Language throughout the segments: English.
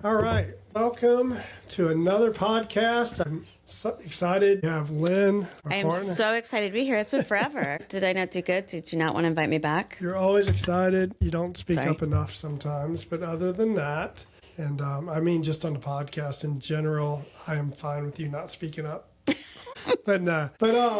All right, welcome to another podcast. I'm so excited to have Lynn, I am so excited to be here. It's been forever. Did I not do good? Did you not want to invite me back? You're always excited. You don't speak Sorry. up enough sometimes, but other than that, and I mean just on the podcast in general, I am fine with you not speaking up. But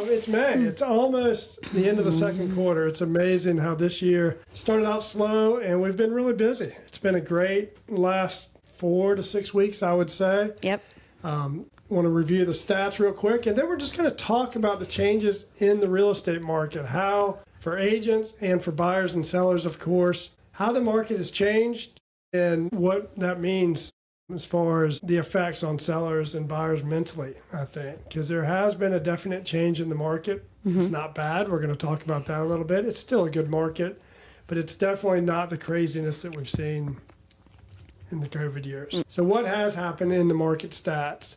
it's May. It's almost the end of the second quarter. It's amazing how this year started out slow, and we've been really busy. It's been a great last 4 to 6 weeks, I would say. Yep. Want to review the stats real quick, and then we're just going to talk about the changes in the real estate market, how for agents and for buyers and sellers, of course, how the market has changed and what that means as far as the effects on sellers and buyers mentally, I think, because there has been a definite change in the market. Mm-hmm. It's not bad. We're going to talk about that a little bit. It's still a good market, but it's definitely not the craziness that we've seen in the COVID years. So what has happened in the market stats?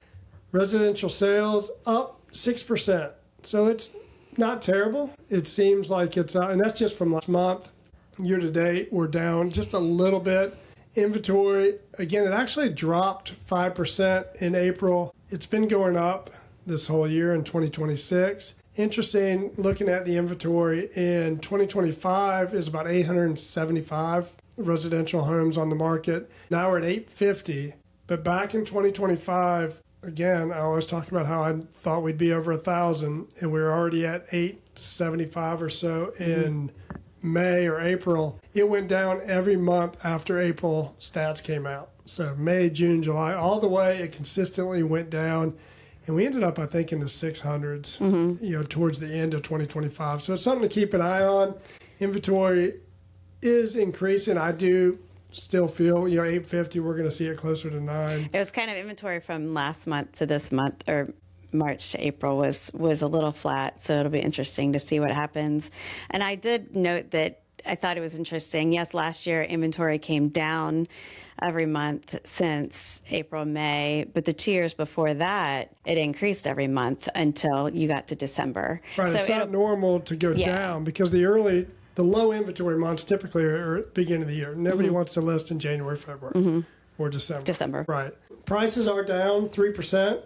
Residential sales up 6%. So it's not terrible. It seems like it's, and that's just from last month. Year to date, we're down just a little bit. Inventory, again, it actually dropped 5% in April. It's been going up this whole year in 2026. Interesting, looking at the inventory in 2025 is about 875 residential homes on the market. Now we're at 850, but back in 2025, again, I always talk about how I thought we'd be over 1,000, and we were already at 875 or so in May or April. It went down every month after April stats came out. So May, June, July, all the way, it consistently went down. And we ended up, I think, in the 600s, towards the end of 2025. So it's something to keep an eye on. Inventory is increasing. I do still feel, 850, we're going to see it closer to 9. It was kind of inventory from last month to this month, or March to April was a little flat. So it'll be interesting to see what happens. And I did note that I thought it was interesting. Yes, last year inventory came down every month since April, May, but the 2 years before that, it increased every month until you got to December. Right, so it's not normal to go down because the low inventory months typically are at the beginning of the year. Nobody wants to list in January, February, or December. Right. Prices are down 3%.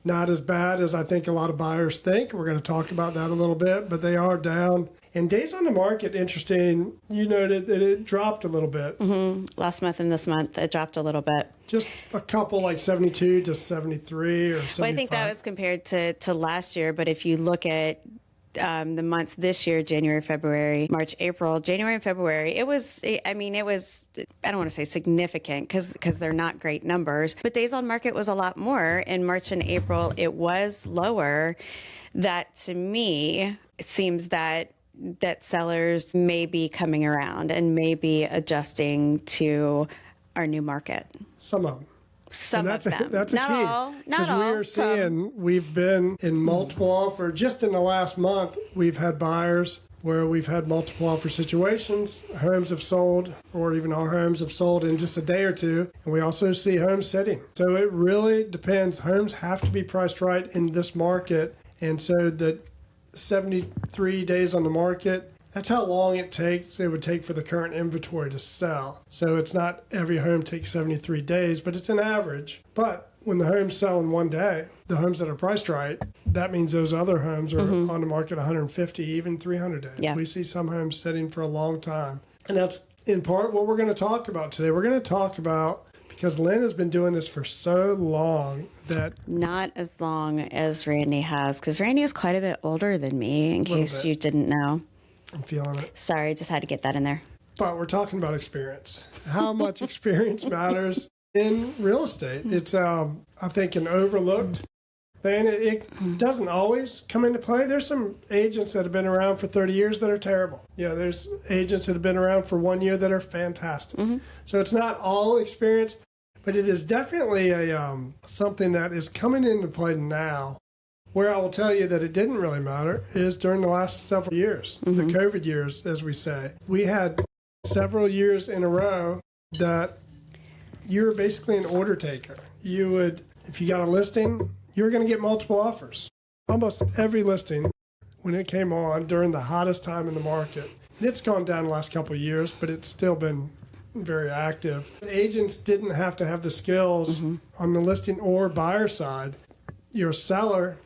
Not as bad as I think a lot of buyers think. We're going to talk about that a little bit, but they are down. And days on the market, interesting, you noted that it dropped a little bit. Mm-hmm. Last month and this month, it dropped a little bit. Just a couple, like 72 to 73 or 75. Well, I think that was compared to last year, but if you look at the months this year, January, February, March, April, January and February, it was, I don't want to say significant because they're not great numbers, but days on market was a lot more. In March and April, it was lower. That to me, it seems that sellers may be coming around and may be adjusting to our new market. Some of them. Some of them. That's a not key. all. Not all. We are seeing, we've been in multiple offer. Just in the last month, we've had buyers where we've had multiple offer situations. Homes have sold, or even our homes have sold in just a day or two. And we also see homes sitting. So it really depends. Homes have to be priced right in this market. And so the 73 days on the market, that's how long it would take for the current inventory to sell. So it's not every home takes 73 days, but it's an average. But when the homes sell in one day, the homes that are priced right, that means those other homes are on the market 150, even 300 days. Yeah. We see some homes sitting for a long time. And that's in part what we're going to talk about today. We're going to talk about, because Lynn has been doing this for so long that... Not as long as Randy has, because Randy is quite a bit older than me, in case you didn't know. I'm feeling it. Sorry, just had to get that in there. But we're talking about experience. How much experience matters in real estate. It's, I think, an overlooked thing. It doesn't always come into play. There's some agents that have been around for 30 years that are terrible. There's agents that have been around for 1 year that are fantastic. Mm-hmm. So it's not all experience, but it is definitely something that is coming into play now. Where I will tell you that it didn't really matter is during the last several years, the COVID years, as we say. We had several years in a row that you were basically an order taker. You would, if you got a listing, you were going to get multiple offers. Almost every listing, when it came on during the hottest time in the market, and it's gone down the last couple of years, but it's still been very active. Agents didn't have to have the skills on the listing or buyer side. You're a seller,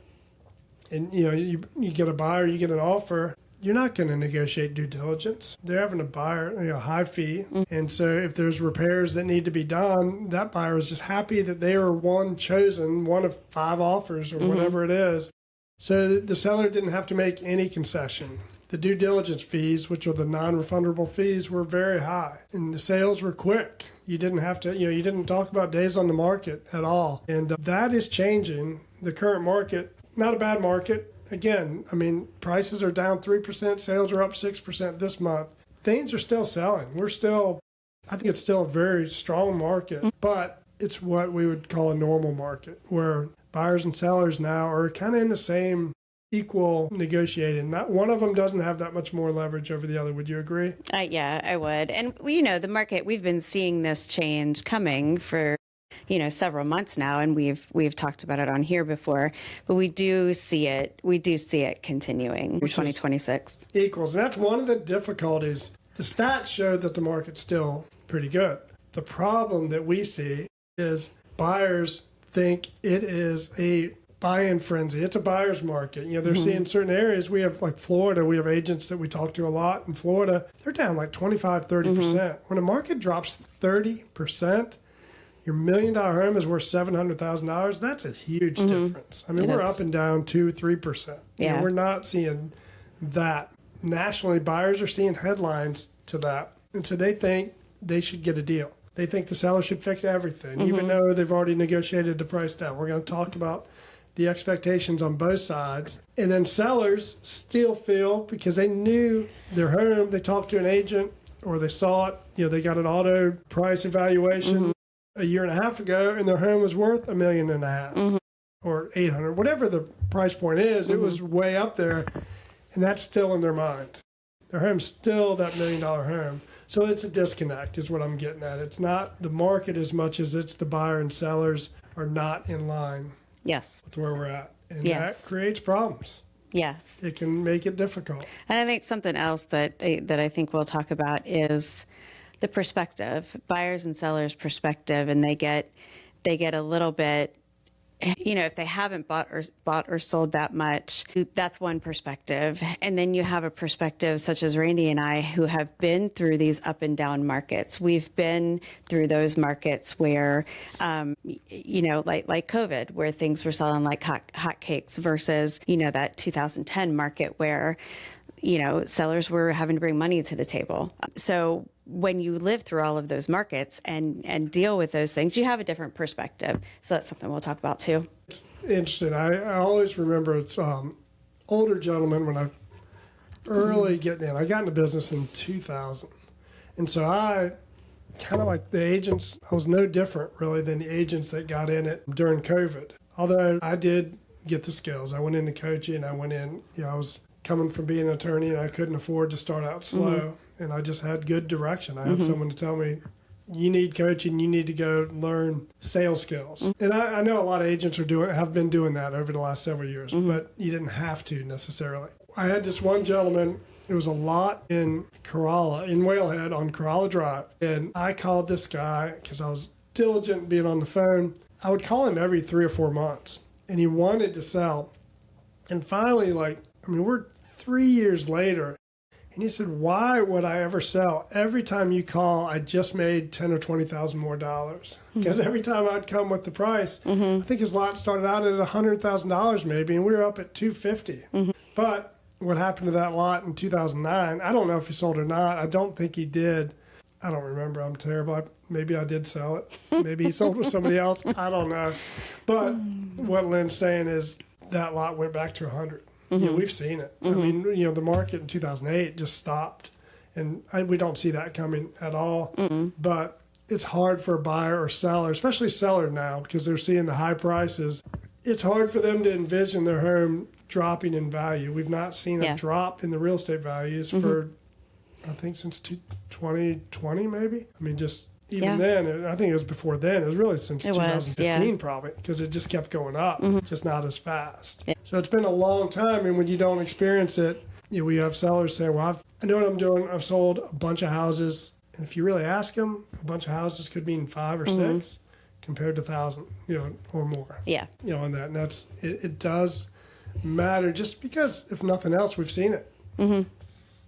and you get a buyer, you get an offer. You're not going to negotiate due diligence. They're having a buyer, a high fee. And so if there's repairs that need to be done, that buyer is just happy that they are one of 5 offers or whatever it is. So the seller didn't have to make any concession. The due diligence fees, which are the non-refundable fees, were very high. And the sales were quick. You didn't have to, you didn't talk about days on the market at all. And that is changing the current market. Not a bad market. Again, I mean, prices are down 3%, sales are up 6% this month. Things are still selling. I think it's still a very strong market, but it's what we would call a normal market, where buyers and sellers now are kind of in the same equal negotiating. Not one of them doesn't have that much more leverage over the other. Would you agree? Yeah, I would. And, the market, we've been seeing this change coming for several months now, and we've talked about it on here before, but we do see it continuing through 2026. Equals. And that's one of the difficulties. The stats show that the market's still pretty good. The problem that we see is buyers think it is a buy-in frenzy. It's a buyer's market. They're seeing certain areas. We have, like Florida, we have agents that we talk to a lot in Florida. They're down like 25, 30%. When a market drops 30%, your $1 million home is worth $700,000. That's a huge difference. I mean, we're up and down 2-3%. Yeah. We're not seeing that. Nationally, buyers are seeing headlines to that. And so they think they should get a deal. They think the seller should fix everything, even though they've already negotiated the price down. We're going to talk about the expectations on both sides. And then sellers still feel, because they knew their home, they talked to an agent or they saw it, they got an auto price evaluation a year and a half ago, and their home was worth $1.5 million or $800,000, whatever the price point is. It was way up there, and that's still in their mind. Their home's still that $1 million home. So it's a disconnect is what I'm getting at. It's not the market as much as it's the buyer and sellers are not in line with where we're at. And that creates problems. Yes. It can make it difficult. And I think something else that I think we'll talk about is the perspective, buyers and sellers' perspective, and they get a little bit, if they haven't bought or sold that much, that's one perspective. And then you have a perspective such as Randy and I, who have been through these up and down markets. We've been through those markets where, like COVID, where things were selling like hotcakes versus, that 2010 market where, sellers were having to bring money to the table. So when you live through all of those markets and deal with those things, you have a different perspective. So that's something we'll talk about too. It's interesting. I always remember it's older gentlemen when I early getting in. I got into business in 2000. And so I kind of like the agents, I was no different really than the agents that got in it during COVID. Although I did get the skills. I went into coaching. I went in, I was coming from being an attorney and I couldn't afford to start out slow. And I just had good direction. I had someone to tell me, you need coaching, you need to go learn sales skills. And I know a lot of agents have been doing that over the last several years, but you didn't have to necessarily. I had this one gentleman, it was a lot in Corolla, in Whalehead on Corolla Drive. And I called this guy because I was diligent being on the phone. I would call him every 3 or 4 months and he wanted to sell. And finally, we're 3 years later. And he said, why would I ever sell? Every time you call, I just made $10,000 or $20,000 more dollars. Because every time I'd come with the price, I think his lot started out at $100,000 maybe, and we were up at $250,000. But what happened to that lot in 2009, I don't know if he sold or not. I don't think he did. I don't remember. I'm terrible. Maybe I did sell it. Maybe he sold with somebody else. I don't know. But what Lynn's saying is that lot went back to 100. We've seen it. I mean, the market in 2008 just stopped. And we don't see that coming at all. But it's hard for a buyer or seller, especially seller now, because they're seeing the high prices. It's hard for them to envision their home dropping in value. We've not seen a drop in the real estate values for, I think, since 2020 maybe. I mean, just even then, I think it was before then. It was really since 2015 probably, because it just kept going up, just not as fast. So it's been a long time, and when you don't experience it, we have sellers say, well, I know what I'm doing. I've sold a bunch of houses. And if you really ask them, a bunch of houses could mean 5 or 6 compared to 1,000, or more. Yeah. On that. And it does matter just because, if nothing else, we've seen it. Mm-hmm.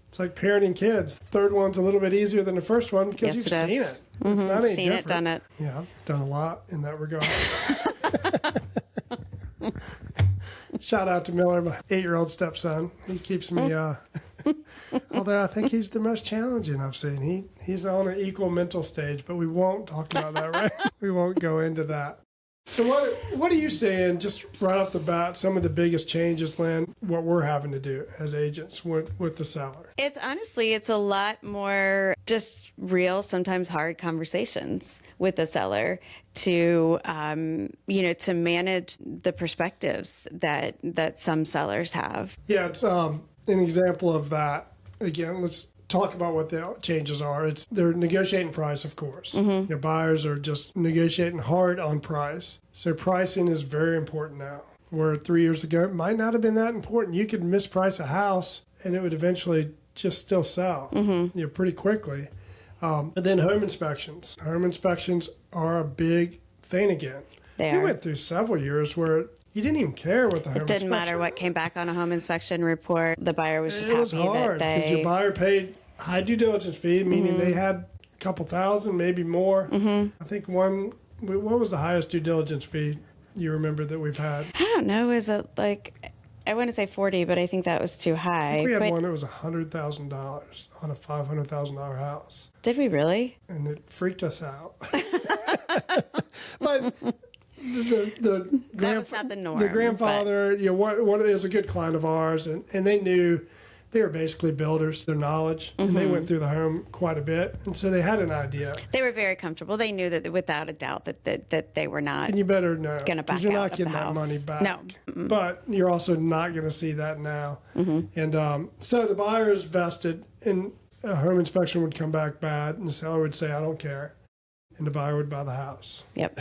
It's like parenting kids. The third one's a little bit easier than the first one because you've seen it. Mm-hmm. It's not any seen different. it, done it. Yeah, I've done a lot in that regard. Shout out to Miller, my 8-year-old stepson. He keeps me, although I think he's the most challenging I've seen. He's on an equal mental stage, but we won't talk about that, right? We won't go into that. So what are you saying, just right off the bat, some of the biggest changes, Lynn, what we're having to do as agents with the seller? It's a lot more just real, sometimes hard conversations with the seller to, to manage the perspectives that some sellers have. Yeah, it's an example of that. Again, let's talk about what the changes are. They're negotiating price, of course. Mm-hmm. Buyers are just negotiating hard on price. So pricing is very important now. Where 3 years ago, it might not have been that important. You could misprice a house and it would eventually just still sell pretty quickly. But then home inspections. Home inspections are a big thing again. We went through several years where you didn't even care what the home inspection. It didn't matter what came back on a home inspection report. The buyer was just happy that they... It was hard because your buyer paid high due diligence fee, meaning they had a couple thousand, maybe more. Mm-hmm. I think what was the highest due diligence fee you remember that we've had? I don't know. Is it like, I want to say 40, but I think that was too high. I think we had one that was $100,000 on a $500,000 house. Did we really? And it freaked us out. But that was not the norm. The grandfather, what is a good client of ours, and they knew they were basically builders, their knowledge, and they went through the home quite a bit, and so they had an idea. They were very comfortable. They knew that without a doubt that they were not. And you better know, going to back you're out not getting that money back. No, but you're also not going to see that now. And so the buyer is vested, and a home inspection would come back bad, and the seller would say, "I don't care," and the buyer would buy the house. Yep.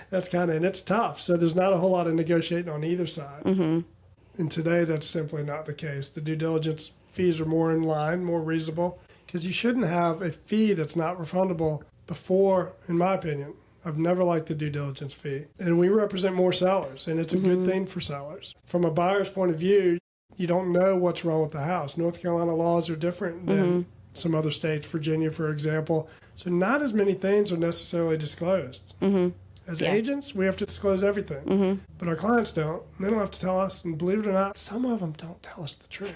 That's and it's tough. So there's not a whole lot of negotiating on either side. Mm-hmm. And today, that's simply not the case. The due diligence fees are more in line, more reasonable, because you shouldn't have a fee that's not refundable before, in my opinion. I've never liked the due diligence fee. And we represent more sellers, and it's a good thing for sellers. From a buyer's point of view, you don't know what's wrong with the house. North Carolina laws are different than some other states, Virginia, for example. So not as many things are necessarily disclosed. As agents, we have to disclose everything, but our clients don't. They don't have to tell us, and believe it or not, some of them don't tell us the truth.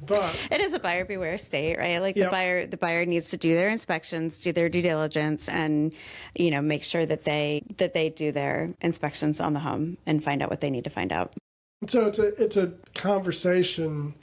But it is a buyer beware state, right? Like the buyer needs to do their inspections, do their due diligence, and make sure that they do their inspections on the home and find out what they need to find out. So it's a conversation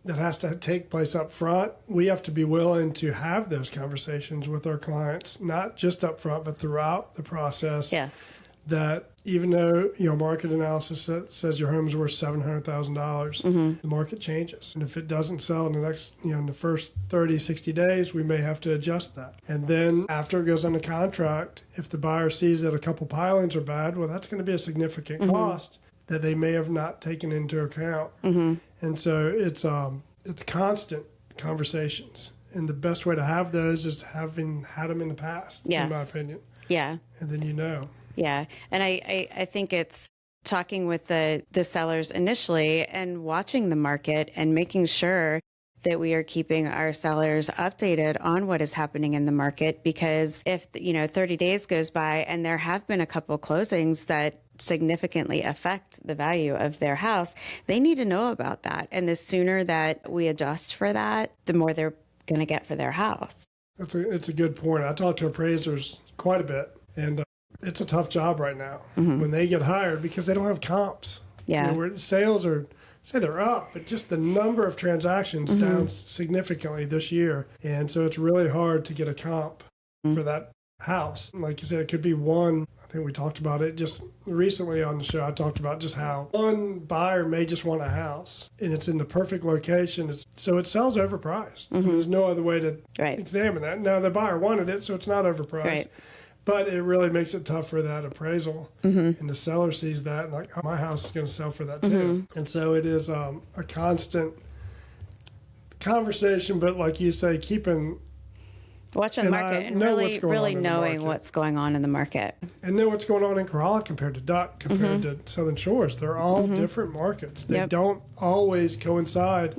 that has to take place up front. We have to be willing to have those conversations with our clients, not just up front, but throughout the process. Yes. That even though, market analysis says your home's worth $700,000, the market changes. And if it doesn't sell in the next, in the first 30, 60 days, we may have to adjust that. And then after it goes under contract, if the buyer sees that a couple pilings are bad, well, that's going to be a significant cost that they may have not taken into account. And so it's constant conversations. And the best way to have those is having had them in the past, in my opinion. Yeah. And then Yeah. And I think it's talking with the sellers initially and watching the market and making sure that we are keeping our sellers updated on what is happening in the market, because if 30 days goes by and there have been a couple closings that significantly affect the value of their house, they need to know about that. And the sooner that we adjust for that, the more they're going to get for their house. It's a good point. I talk to appraisers quite a bit, and it's a tough job right now when they get hired because they don't have comps. Yeah. Where sales are, say they're up, but just the number of transactions down significantly this year. And so it's really hard to get a comp for that house. Like you said, it could be one. I think we talked about it just recently on the show. I talked about just how one buyer may just want a house and it's in the perfect location. So it sells overpriced. There's no other way to examine that. Now the buyer wanted it, so it's not overpriced. Right. But it really makes it tough for that appraisal. And the seller sees that and like, oh, my house is going to sell for that too. And so it is a constant conversation, but like you say, keeping Watch the market and really knowing what's going on in the market. And know what's going on in Corolla compared to Duck, compared to Southern Shores. They're all different markets. They don't always coincide.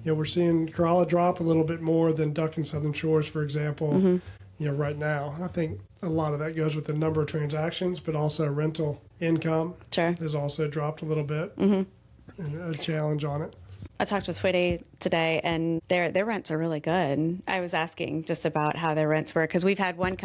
We're seeing Corolla drop a little bit more than Duck and Southern Shores, for example, right now. I think a lot of that goes with the number of transactions, but also rental income has also dropped a little bit. And a challenge on it. I talked with Twitty today, and their rents are really good. I was asking just about how their rents were, because we've had one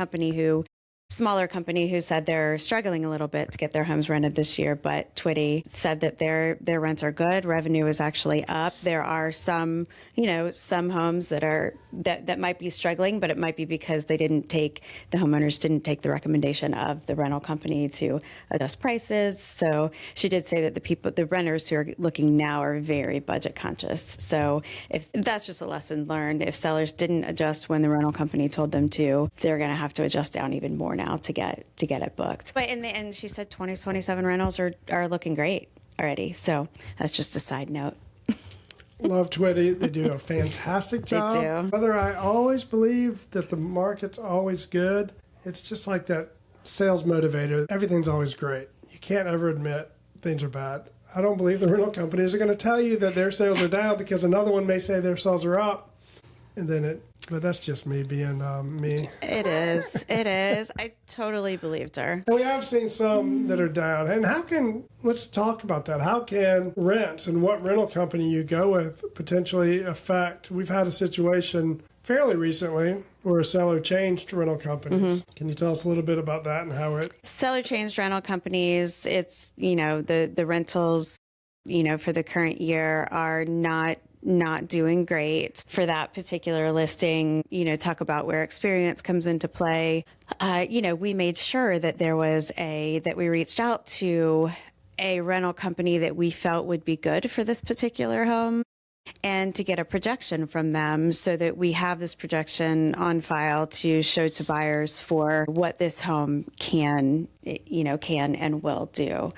smaller company who said they're struggling a little bit to get their homes rented this year, but Twitty said that their rents are good. Revenue is actually up. There are some homes that might be struggling, but it might be because the homeowners didn't take the recommendation of the rental company to adjust prices. So she did say that the renters who are looking now are very budget conscious. So if that's just a lesson learned, if sellers didn't adjust when the rental company told them to, they're going to have to adjust down even more now to get it booked. But in the end, she said 2027 rentals are looking great already. So that's just a side note. Love Twitty. They do a fantastic job. They do. Whether I always believe that the market's always good, it's just like that sales motivator. Everything's always great. You can't ever admit things are bad. I don't believe the rental companies are going to tell you that their sales are down because another one may say their sales are up. But that's just me being me. It is. I totally believed her. And we have seen some that are down. And let's talk about that. How can rents and what rental company you go with potentially affect? We've had a situation fairly recently where a seller changed rental companies. Can you tell us a little bit about that and how it? Seller changed rental companies. It's, the rentals, for the current year are not doing great for that particular listing. Talk about where experience comes into play. We made sure that that we reached out to a rental company that we felt would be good for this particular home, and to get a projection from them so that we have this projection on file to show to buyers for what this home can and will do.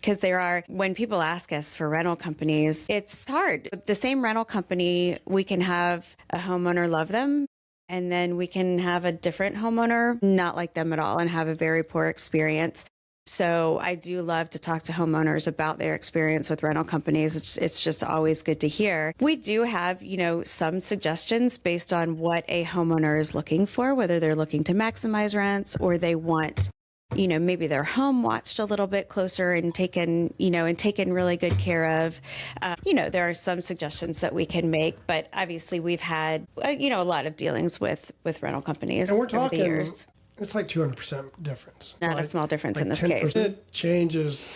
Because when people ask us for rental companies, it's hard. The same rental company, we can have a homeowner love them, and then we can have a different homeowner not like them at all and have a very poor experience. So I do love to talk to homeowners about their experience with rental companies. It's just always good to hear. We do have, some suggestions based on what a homeowner is looking for, whether they're looking to maximize rents or they want maybe their home watched a little bit closer and taken really good care of. There are some suggestions that we can make, but obviously we've had, a lot of dealings with rental companies and we're talking, over the years. It's like 200% difference. Not a small difference in this case. It changes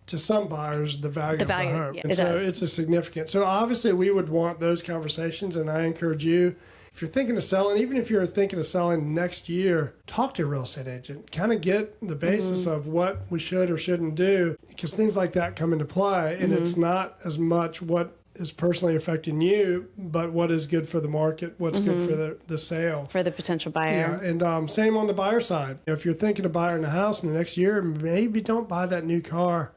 to some buyers the value of the home. Yeah, and so it's a significant. So obviously we would want those conversations, and I encourage you, if you're thinking of selling, even if you're thinking of selling next year, talk to a real estate agent. Kind of get the basis of what we should or shouldn't do, because things like that come into play, and it's not as much what is personally affecting you, but what is good for the market, what's good for the sale. For the potential buyer. Yeah, and same on the buyer side. If you're thinking of buying a house in the next year, maybe don't buy that new car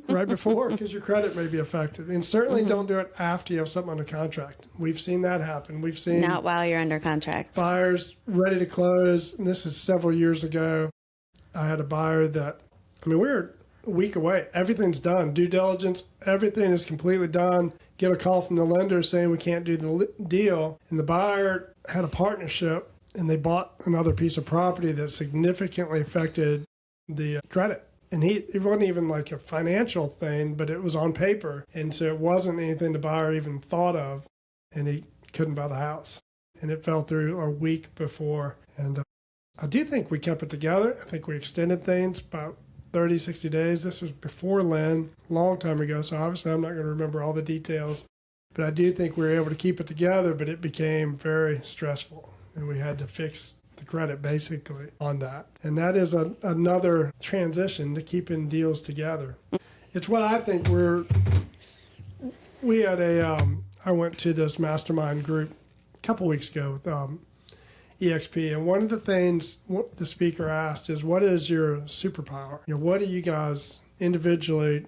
right before, because your credit may be affected. And certainly don't do it after you have something under contract. We've seen that happen. We've seen not while you're under contract. Buyers ready to close, and this is several years ago. I had a buyer that, we were a week away. Everything's done. Due diligence, everything is completely done. Get a call from the lender saying we can't do the deal. And the buyer had a partnership, and they bought another piece of property that significantly affected the credit. And it wasn't even like a financial thing, but it was on paper. And so it wasn't anything the buyer even thought of. And he couldn't buy the house. And it fell through a week before. And I do think we kept it together. I think we extended things about 30, 60 days. This was before Lynn, a long time ago. So obviously I'm not going to remember all the details. But I do think we were able to keep it together, but it became very stressful. And we had to fix the credit basically on that. And that is another transition to keeping deals together. It's what I think we had I went to this mastermind group a couple weeks ago with EXP, and one of the things the speaker asked is, what is your superpower? What do you guys individually,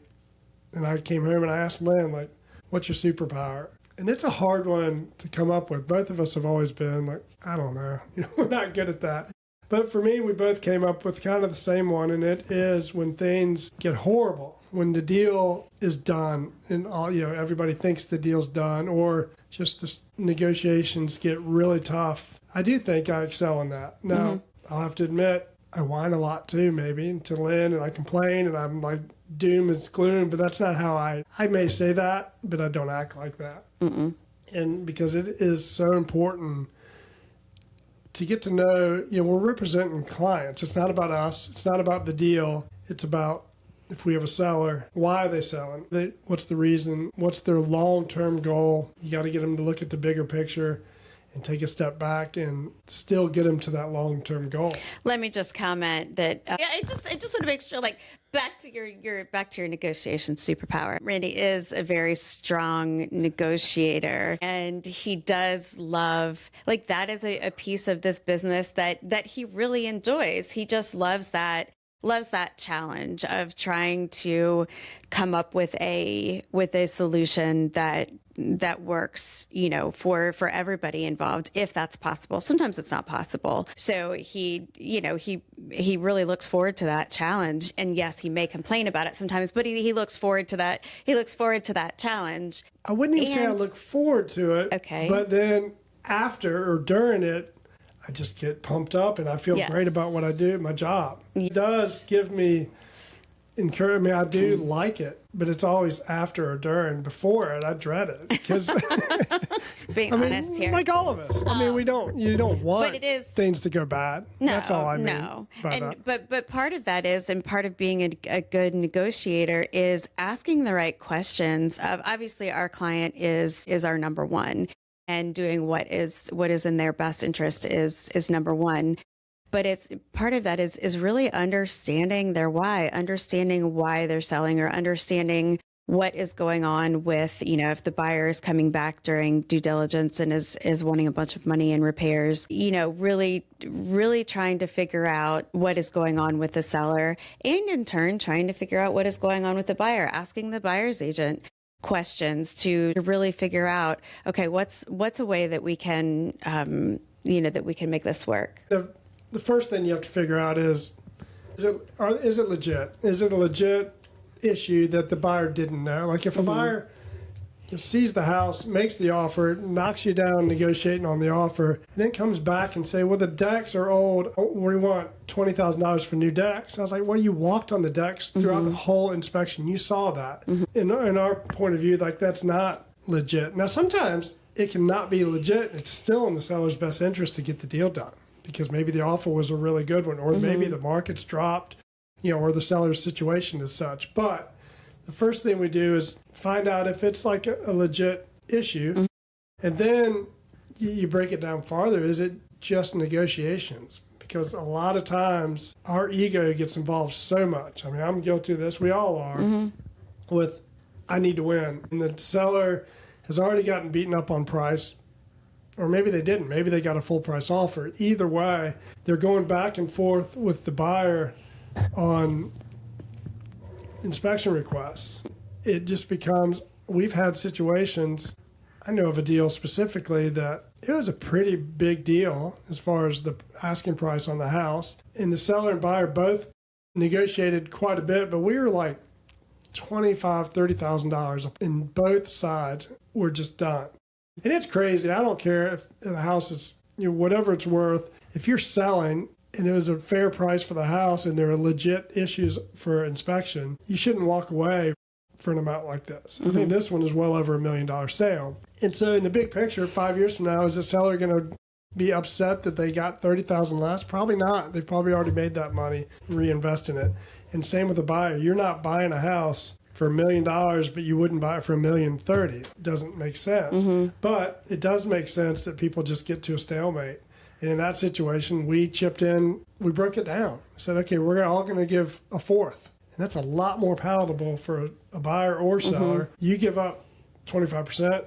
and I came home and I asked Lynn, what's your superpower? And it's a hard one to come up with. Both of us have always been like, I don't know, we're not good at that. But for me, we both came up with kind of the same one, and it is when things get horrible, when the deal is done and all, everybody thinks the deal's done, or just the negotiations get really tough. I do think I excel in that. Now, I'll have to admit, I whine a lot too, maybe, to Lynn, and I complain, and I'm like doom and gloom, but that's not how I may say that, but I don't act like that. And because it is so important to get to know, we're representing clients. It's not about us. It's not about the deal. It's about, if we have a seller, why are they selling? What's the reason? What's their long-term goal? You got to get them to look at the bigger picture and take a step back and still get them to that long-term goal. Let me just comment that I just want to make sure, like, back to your negotiation superpower. Randy is a very strong negotiator, and he does love, like, that is a piece of this business that he really enjoys. He just loves that challenge of trying to come up with a solution that works, for everybody involved, if that's possible. Sometimes it's not possible. So he really looks forward to that challenge. And yes, he may complain about it sometimes, but he looks forward to that. He looks forward to that challenge. I wouldn't even say I look forward to it. Okay. But then after or during it, I just get pumped up and I feel great about what I do, my job. It does give me encouragement. I do like it, but it's always after or during. Before it, I dread it because being honest here, like all of us. You don't want things to go bad. No, that's all I mean. No, but part of that is, and part of being a good negotiator is asking the right questions. Obviously, our client is our number one. And doing what is in their best interest is number one. But it's part of that is really understanding their why, understanding why they're selling, or understanding what is going on with, if the buyer is coming back during due diligence and is wanting a bunch of money in repairs, really trying to figure out what is going on with the seller, and in turn trying to figure out what is going on with the buyer, asking the buyer's agent questions to really figure out, okay, what's a way that we can, that we can make this work. The first thing you have to figure out is it legit? Is it a legit issue that the buyer didn't know? Like if a buyer sees the house, makes the offer, knocks you down negotiating on the offer, and then comes back and say, well, the decks are old. We want $20,000 for new decks. I was like, well, you walked on the decks throughout the whole inspection. You saw that. In our point of view, like, that's not legit. Now, sometimes it can not be legit. It's still in the seller's best interest to get the deal done because maybe the offer was a really good one, or maybe the market's dropped, or the seller's situation is such. But the first thing we do is find out if it's like a legit issue. And then you break it down farther. Is it just negotiations? Because a lot of times our ego gets involved so much. I mean, I'm guilty of this. We all are. With, I need to win. And the seller has already gotten beaten up on price. Or maybe they didn't. Maybe they got a full price offer. Either way, they're going back and forth with the buyer on inspection requests. It just becomes, we've had situations, I know of a deal specifically that it was a pretty big deal as far as the asking price on the house, and the seller and buyer both negotiated quite a bit, but we were like $25,000, $30,000, and both sides were just done. And it's crazy. I don't care if the house is, whatever it's worth. If you're selling and it was a fair price for the house and there are legit issues for inspection, you shouldn't walk away for an amount like this. I think this one is well over $1 million sale. And so in the big picture, 5 years from now, is the seller going to be upset that they got $30,000 less? Probably not. They've probably already made that money and reinvest in it. And same with the buyer. You're not buying a house for $1 million, but you wouldn't buy it for $1,030,000. It doesn't make sense. But it does make sense that people just get to a stalemate. And in that situation, we chipped in, we broke it down. We said, okay, we're all going to give a fourth. And that's a lot more palatable for a buyer or seller. You give up 25%,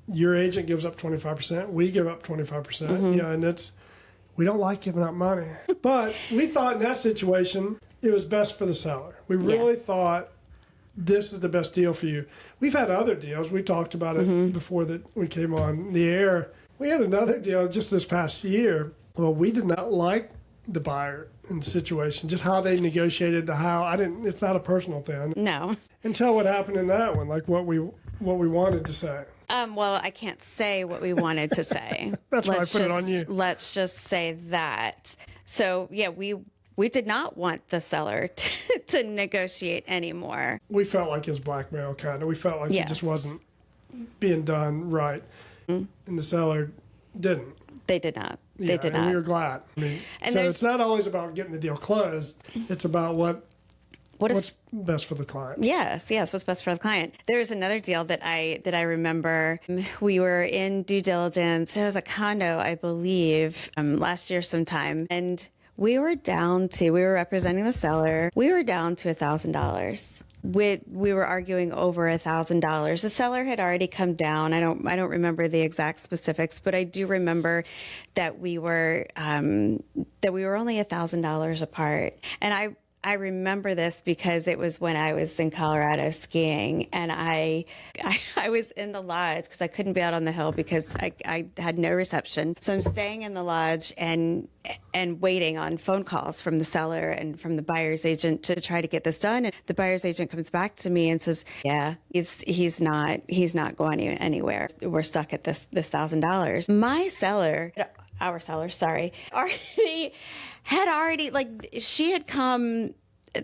your agent gives up 25%, we give up 25%. And we don't like giving up money. But we thought in that situation, it was best for the seller. We really thought this is the best deal for you. We've had other deals. We talked about it before that we came on the air. We had another deal just this past year. Well, we did not like the buyer in the situation, just how they negotiated it's not a personal thing. No. Until what happened in that one, like what we wanted to say. Well, I can't say what we wanted to say. That's why I put it on you. Let's just say that. So, yeah, we did not want the seller to negotiate anymore. We felt like his blackmail, kind of. We felt like it just wasn't being done right. And the seller didn't. They did not. They did not. And we were glad. I mean, so it's not always about getting the deal closed. It's about what's best for the client. Yes, what's best for the client. There's another deal that I remember. We were in due diligence. It was a condo, I believe, last year sometime. And we were representing the seller. We were down to $1,000. We were arguing over $1,000. The seller had already come down. I don't remember the exact specifics, but I do remember that we were only $1,000 apart. And I remember this because it was when I was in Colorado skiing, and I was in the lodge because I couldn't be out on the hill because I had no reception. So I'm staying in the lodge and waiting on phone calls from the seller and from the buyer's agent to try to get this done. And the buyer's agent comes back to me and says, "Yeah, he's not going anywhere. We're stuck at this $1,000." Our seller, she had come,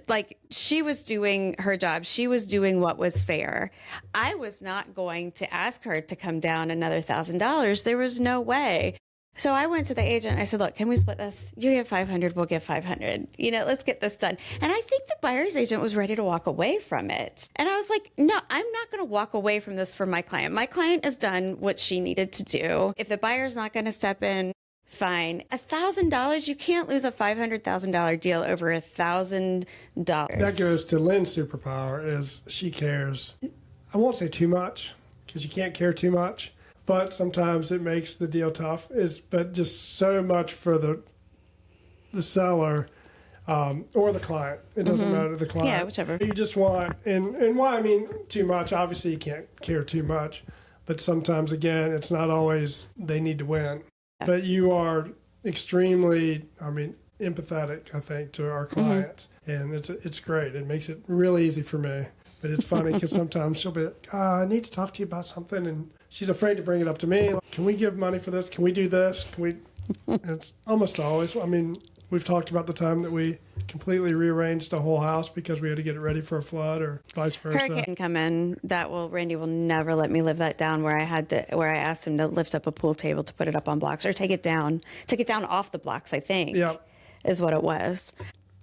like, she was doing her job. She was doing what was fair. I was not going to ask her to come down another $1,000. There was no way. So I went to the agent. I said, "Look, can we split this? You get 500, we'll get 500. Let's get this done." And I think the buyer's agent was ready to walk away from it. And I was like, "No, I'm not going to walk away from this for my client. My client has done what she needed to do. If the buyer's not going to step in, fine. $1,000, you can't lose a $500,000 deal over $1,000. That goes to Lynn's superpower, is she cares. I won't say too much, because you can't care too much, but sometimes it makes the deal tough. But just so much for the seller or the client. It doesn't matter the client. Yeah, whichever. You just want, and why I mean too much, obviously you can't care too much, but sometimes, again, it's not always they need to win. But you are extremely, empathetic, I think, to our clients. And it's great. It makes it really easy for me. But it's funny because sometimes she'll be like, "I need to talk to you about something." And she's afraid to bring it up to me. Like, "Can we give money for this? Can we do this? Can we?" It's almost always. We've talked about the time that we completely rearranged the whole house because we had to get it ready for a flood, or vice versa. Hurricane come in. Randy will never let me live that down, where I asked him to lift up a pool table to put it up on blocks, or take it down off the blocks, I think. Yep. Is what it was.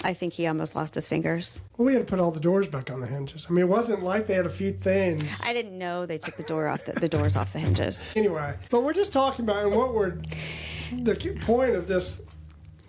I think he almost lost his fingers. Well, we had to put all the doors back on the hinges. It wasn't like they had a few things. I didn't know they took the doors off the hinges. Anyway, but we're just talking about, and the point of this,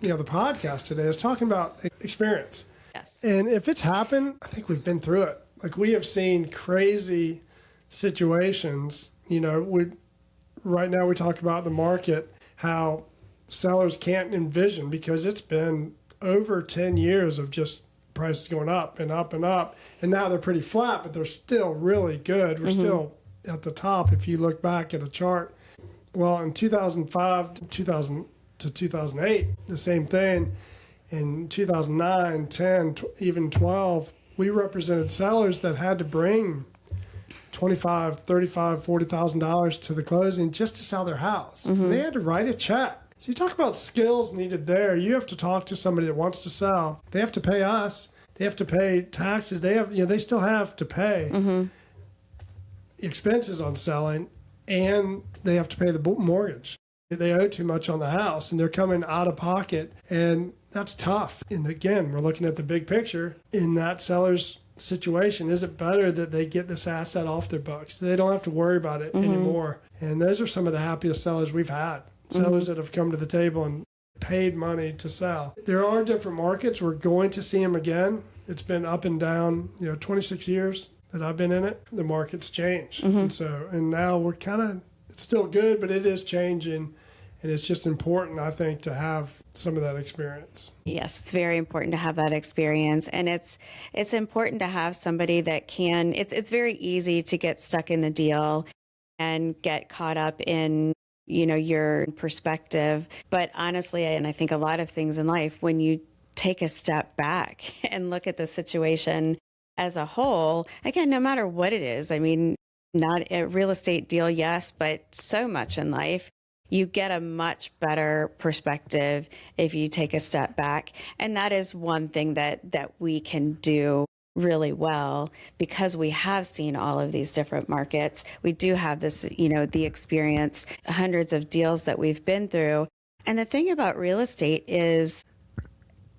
the podcast today is talking about experience. Yes. And if it's happened, I think we've been through it. Like, we have seen crazy situations. Right now we talk about the market, how sellers can't envision, because it's been over 10 years of just prices going up and up and up. And now they're pretty flat, but they're still really good. We're still at the top if you look back at a chart. Well, in 2005 to 2008, the same thing. In 2009, 10, even 12, we represented sellers that had to bring $25,000, $35,000, $40,000 to the closing just to sell their house. They had to write a check. So you talk about skills needed there. You have to talk to somebody that wants to sell. They have to pay us. They have to pay taxes. They still have to pay expenses on selling, and they have to pay the mortgage. They owe too much on the house, and they're coming out of pocket, and that's tough. And again, we're looking at the big picture in that seller's situation. Is it better that they get this asset off their books? They don't have to worry about it anymore. And those are some of the happiest sellers we've had. Sellers that have come to the table and paid money to sell. There are different markets. We're going to see them again. It's been up and down, 26 years that I've been in it. The market's changed. And now we're it's still good, but it is changing. And it's just important, I think, to have some of that experience. Yes, it's very important to have that experience. And it's important to have somebody that can, it's very easy to get stuck in the deal and get caught up in, your perspective. But honestly, and I think a lot of things in life, when you take a step back and look at the situation as a whole, again, no matter what it is, I mean, not a real estate deal, yes, but so much in life, you get a much better perspective if you take a step back. And that is one thing that we can do really well, because we have seen all of these different markets. We do have this, the experience, hundreds of deals that we've been through. And the thing about real estate is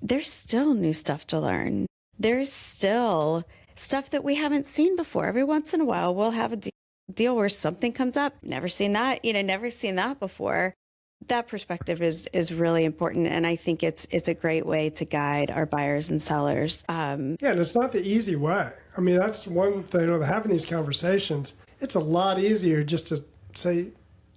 there's still new stuff to learn. There's still stuff that we haven't seen before. Every once in a while, we'll have a deal where something comes up. Never seen that, never seen that before. That perspective is really important. And I think it's a great way to guide our buyers and sellers. And it's not the easy way. I mean, that's one thing with having these conversations. It's a lot easier just to say,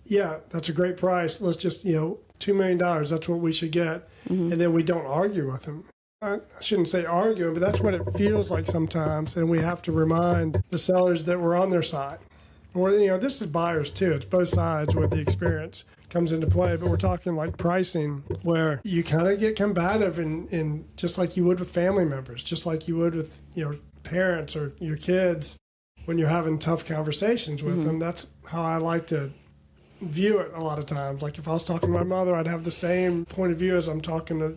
yeah, that's a great price. Let's just, $2 million, that's what we should get. Mm-hmm. And then we don't argue with them. I shouldn't say arguing, but that's what it feels like sometimes. And we have to remind the sellers that we're on their side. Or, this is buyers too. It's both sides where the experience comes into play. But we're talking like pricing, where you kind of get combative in just like you would with family members, just like you would with, parents or your kids when you're having tough conversations with them. That's how I like to view it a lot of times. Like if I was talking to my mother, I'd have the same point of view as I'm talking to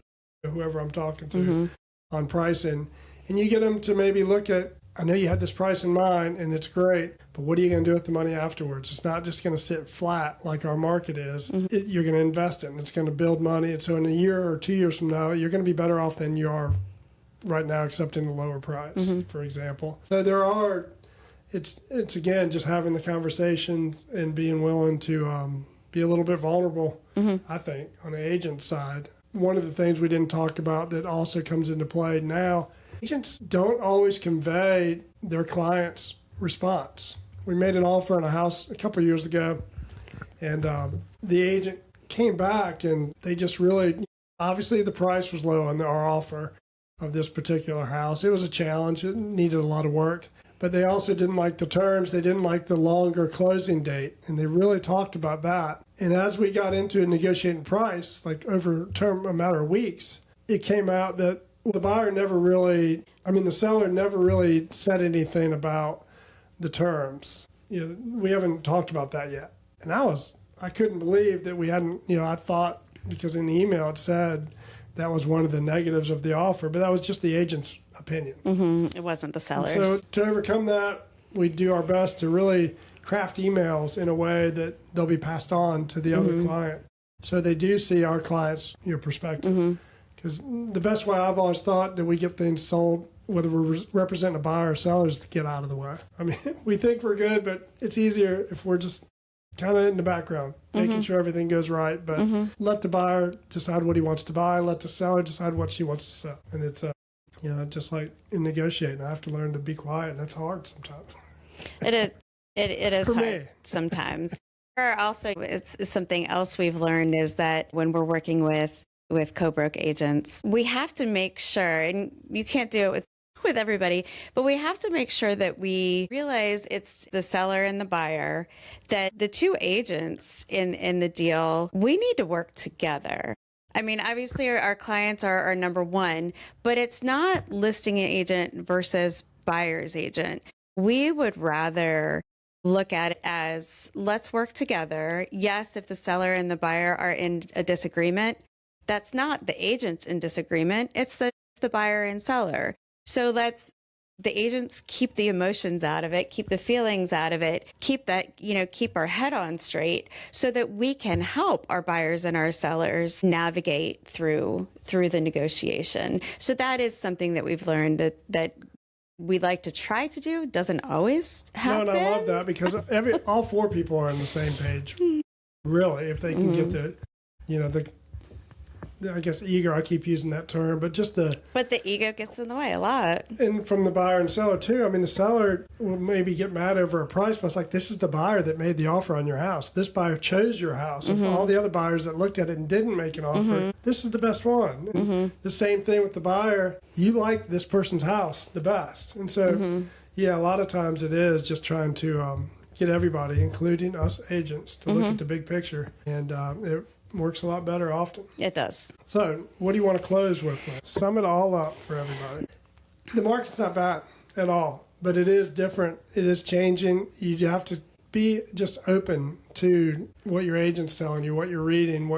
whoever I'm talking to on pricing. And you get them to maybe look at, I know you had this price in mind and it's great, but what are you going to do with the money afterwards? It's not just going to sit flat like our market is. You're going to invest it and it's going to build money. And so in a year or 2 years from now, you're going to be better off than you are right now, accepting the lower price, for example. So it's again, just having the conversations and being willing to be a little bit vulnerable, I think, on the agent side. One of the things we didn't talk about that also comes into play now, agents don't always convey their client's response. We made an offer on a house a couple of years ago, and the agent came back and they just really, obviously the price was low on our offer of this particular house. It was a challenge. It needed a lot of work. But they also didn't like the terms. They didn't like the longer closing date. And they really talked about that. And as we got into negotiating price, like over a matter of weeks, it came out that the the seller never really said anything about the terms. We haven't talked about that yet. And I couldn't believe that we hadn't, I thought, because in the email it said that was one of the negatives of the offer, but that was just the agent's opinion. It wasn't the seller's. And so to overcome that, we do our best to really craft emails in a way that they'll be passed on to the other client, so they do see our client's perspective. Because the best way I've always thought that we get things sold, whether we're representing a buyer or seller, is to get out of the way. I mean, we think we're good, but it's easier if we're just kind of in the background, making sure everything goes right. But let the buyer decide what he wants to buy. Let the seller decide what she wants to sell. And it's, just like in negotiating, I have to learn to be quiet, and that's hard sometimes. It is For hard me. sometimes. Or also, it's something else we've learned is that when we're working with co-broke agents, we have to make sure, and you can't do it with everybody, but we have to make sure that we realize it's the seller and the buyer, that the two agents in the deal, we need to work together. I mean, obviously our clients are our number one, but it's not listing agent versus buyer's agent. We would rather look at it as, let's work together. Yes, if the seller and the buyer are in a disagreement, that's not the agents in disagreement. It's the buyer and seller. So let's the agents keep the emotions out of it, keep the feelings out of it, keep that, keep our head on straight so that we can help our buyers and our sellers navigate through the negotiation. So that is something that we've learned that we like to try to do. Doesn't always happen. No, and I love that because all four people are on the same page. Really, if they can get the I guess ego, I keep using that term, but just But the ego gets in the way a lot. and from the buyer and seller too. I mean, the seller will maybe get mad over a price, but it's like, this is the buyer that made the offer on your house. This buyer chose your house. Of all the other buyers that looked at it and didn't make an offer, this is the best one. And the same thing with the buyer. You like this person's house the best. And so, yeah, a lot of times it is just trying to get everybody, including us agents, to look at the big picture. And it works a lot better often. It does. So, what do you want to close with? Sum it all up for everybody. The market's not bad at all, but it is different. It is changing. You have to be just open to what your agent's telling you, what you're reading,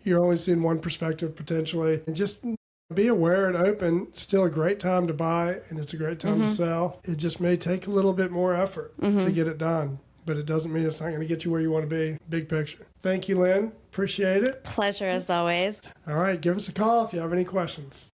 you're only seeing one perspective potentially. And just be aware and open. It's still a great time to buy, and it's a great time to sell. It just may take a little bit more effort to get it done, but it doesn't mean it's not going to get you where you want to be. Big picture. Thank you, Lynn. Appreciate it. Pleasure as always. All right. Give us a call if you have any questions.